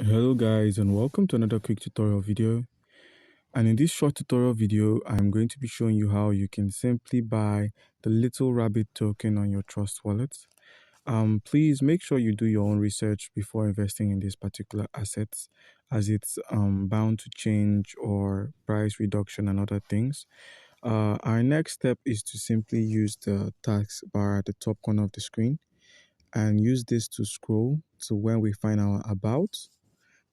Hello guys, and welcome to another quick tutorial video. And in this short tutorial video, I'm going to be showing you how you can simply buy the Little Rabbit token on your Trust wallet. Please make sure you do your own research before investing in these particular assets, as it's bound to change or price reduction and other things. Our next step is to simply use the task bar at the top corner of the screen and use this to scroll to when we find our about.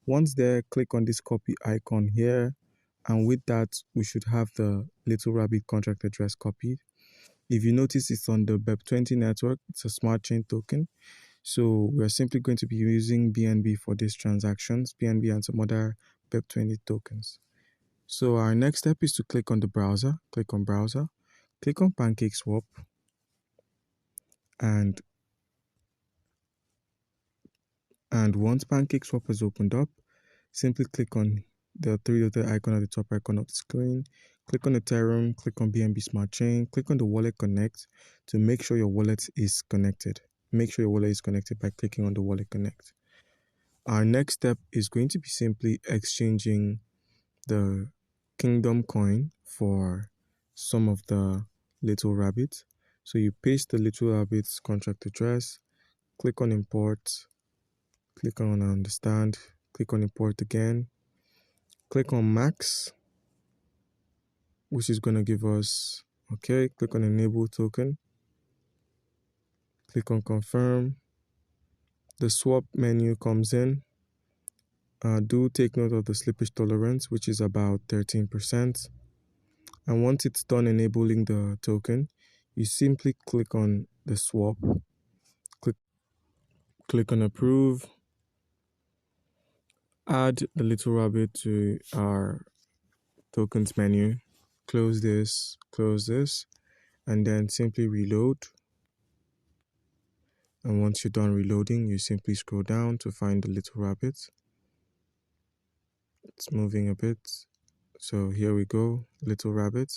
Once there, click on this copy icon here, and with that, we should have the Little Rabbit contract address copied. If you notice, it's on the BEP20 network. It's a smart chain token. So we're simply going to be using BNB for these transactions, BNB and some other BEP20 tokens. So our next step is to click on the browser, click on browser, click on PancakeSwap, and once PancakeSwap is opened up, simply click on the three-dotted icon at the top right corner of the screen, click on Ethereum, click on BNB Smart Chain, click on the Wallet Connect to make sure your wallet is connected. Make sure your wallet is connected by clicking on the Wallet Connect. Our next step is going to be simply exchanging the Kingdom coin for some of the Little Rabbits. So you paste the Little Rabbit's contract address, click on Import, click on Understand, click on Import again, click on Max, which is going to give us, okay, click on Enable Token, click on Confirm. The swap menu comes in. Do take note of the slippage tolerance, which is about 13%. And once it's done enabling the token, you simply click on the swap, click on Approve, add the Little Rabbit to our tokens menu, close this, and then simply reload. And once you're done reloading, you simply scroll down to find the Little Rabbit. It's moving a bit. So here we go, Little Rabbit.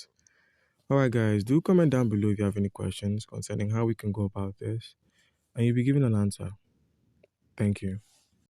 Alright guys, do comment down below if you have any questions concerning how we can go about this, and you'll be given an answer. Thank you.